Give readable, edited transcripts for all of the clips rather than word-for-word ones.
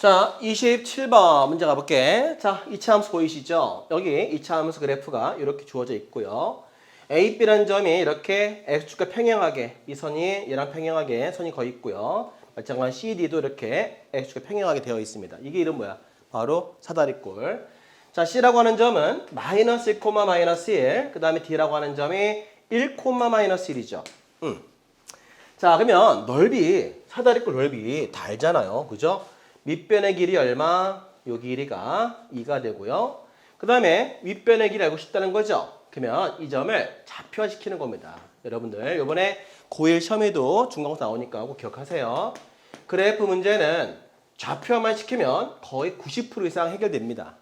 자, 27번 문제 가볼게. 자, 이차함수 보이시죠? 여기 이차함수 그래프가 이렇게 주어져 있고요. A, B라는 점이 이렇게 X축과 평행하게 이 선이 얘랑 평행하게 선이 거 있고요. 마찬가지로 CD도 이렇게 X축과 평행하게 되어 있습니다. 이게 이름 뭐야? 바로 사다리꼴. 자, C라고 하는 점은 마이너스 1, 마이너스 1. 그 다음에 D라고 하는 점이 1, 마이너스 1이죠. 자, 그러면 넓이, 사다리꼴 넓이 다 알잖아요. 그죠? 밑변의 길이 얼마? 요 길이가 2가 되고요. 그 다음에 윗변의 길이 알고 싶다는 거죠. 그러면 이 점을 좌표화시키는 겁니다. 여러분들 이번에 고1 시험에도 중간고사 나오니까 꼭 기억하세요. 그래프 문제는 좌표화만 시키면 거의 90% 이상 해결됩니다.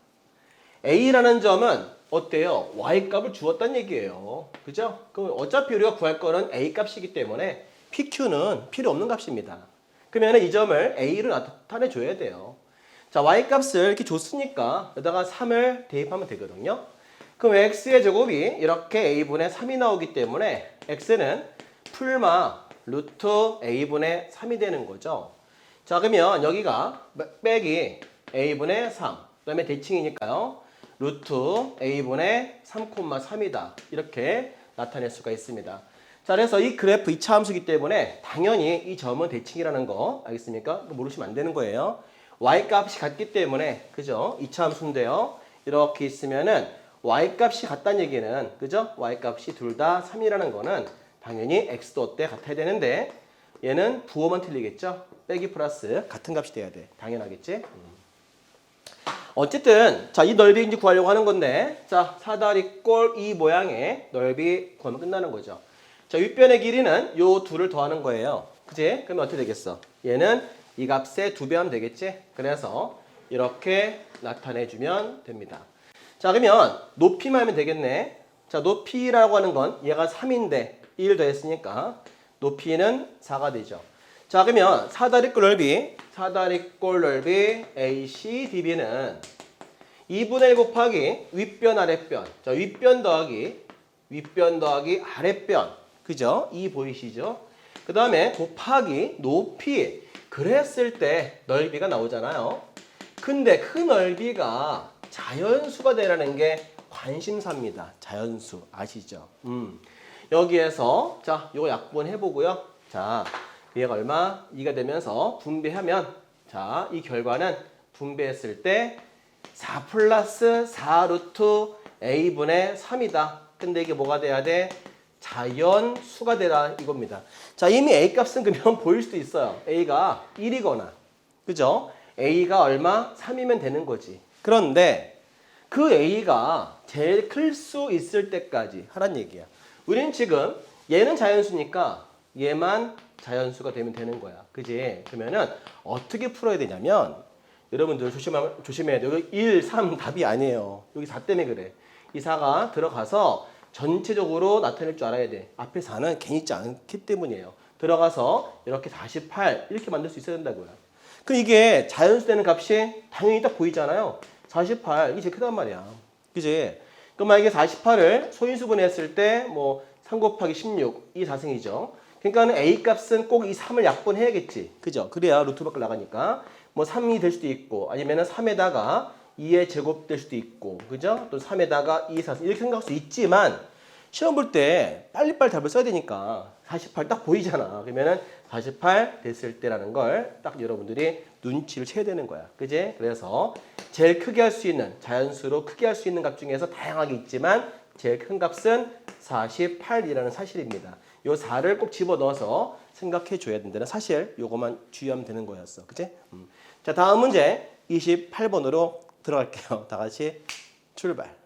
A라는 점은 어때요? Y값을 주었다는 얘기예요. 그죠? 그럼 어차피 우리가 구할 거는 A값이기 때문에 PQ는 필요 없는 값입니다. 그러면 이 점을 A로 나타내 줘야 돼요. 자, Y값을 이렇게 줬으니까 여기다가 3을 대입하면 되거든요. 그럼 X의 제곱이 이렇게 A분의 3이 나오기 때문에 X는 풀마 루트 A분의 3이 되는 거죠. 자, 그러면 여기가 빼기 A분의 3, 그 다음에 대칭이니까요. 루트 A분의 3,3이다. 이렇게 나타낼 수가 있습니다. 자, 그래서 이 그래프 이차함수이기 때문에 당연히 이 점은 대칭이라는 거 알겠습니까? 모르시면 안 되는 거예요. Y값이 같기 때문에 그죠? 이차함수인데요. 이렇게 있으면은 Y값이 같다는 얘기는 그죠? Y값이 둘 다 3이라는 거는 당연히 X도 어때? 같아야 되는데 얘는 부호만 틀리겠죠? 빼기 플러스 같은 값이 돼야 돼. 당연하겠지? 어쨌든 자, 이 넓이 이제 구하려고 하는 건데 자, 사다리꼴 이 모양의 넓이 구하면 끝나는 거죠. 자, 윗변의 길이는 요 둘을 더하는 거예요. 그치? 그러면 어떻게 되겠어? 얘는 이 값의 2배 하면 되겠지? 그래서 이렇게 나타내주면 됩니다. 자, 그러면 높이만 하면 되겠네. 자, 높이라고 하는 건 얘가 3인데 1 더했으니까 높이는 4가 되죠. 자, 그러면 사다리꼴 넓이 AC, DB는 2분의 1 곱하기 윗변, 아랫변. 자, 윗변 더하기 아랫변. 그죠? 이 보이시죠? 그 다음에 곱하기 높이. 그랬을 때 넓이가 나오잖아요. 근데 그 넓이가 자연수가 되라는 게 관심사입니다. 자연수. 아시죠? 여기에서 자, 요거 약분 해보고요. 자, 얘가 얼마? 2가 되면서 분배하면 자, 이 결과는 분배했을 때 4 플러스 4 루트 A분의 3이다. 근데 이게 뭐가 돼야 돼? 자연수가 되라 이겁니다. 자, 이미 A값은 그러면 보일 수도 있어요. A가 1이거나. 그죠? A가 얼마? 3이면 되는 거지. 그런데 그 A가 제일 클 수 있을 때까지 하란 얘기야. 우리는 지금 얘는 자연수니까 얘만 자연수가 되면 되는 거야. 그지? 그러면은 어떻게 풀어야 되냐면 여러분들 조심해야 돼요. 여기 1, 3 답이 아니에요. 여기 4 때문에 그래. 이 4가 들어가서 전체적으로 나타낼 줄 알아야 돼. 앞에 4는 괜히 있지 않기 때문이에요. 들어가서 이렇게 48 이렇게 만들 수 있어야 된다고요. 그럼 이게 자연수 되는 값이 당연히 딱 보이잖아요. 48 이게 제일 크단 말이야. 그지? 그럼 만약에 48을 소인수분했을 때 뭐 3 곱하기 16 이 4승이죠. 그러니까는 A 값은 꼭 이 3을 약분해야겠지. 그죠? 그래야 루트 밖을 나가니까 뭐 3이 될 수도 있고 아니면은 3에다가 2의 제곱 될 수도 있고, 그죠? 또 3에다가 2, 4, 이렇게 생각할 수 있지만, 시험 볼 때 빨리빨리 답을 써야 되니까 48 딱 보이잖아. 그러면은 48 됐을 때라는 걸 딱 여러분들이 눈치를 채야 되는 거야. 그지? 그래서 제일 크게 할 수 있는, 자연수로 크게 할 수 있는 값 중에서 다양하게 있지만, 제일 큰 값은 48이라는 사실입니다. 요 4를 꼭 집어 넣어서 생각해 줘야 된다는 사실, 요것만 주의하면 되는 거였어. 그지? 자, 다음 문제 28번으로 들어갈게요. 다 같이 출발.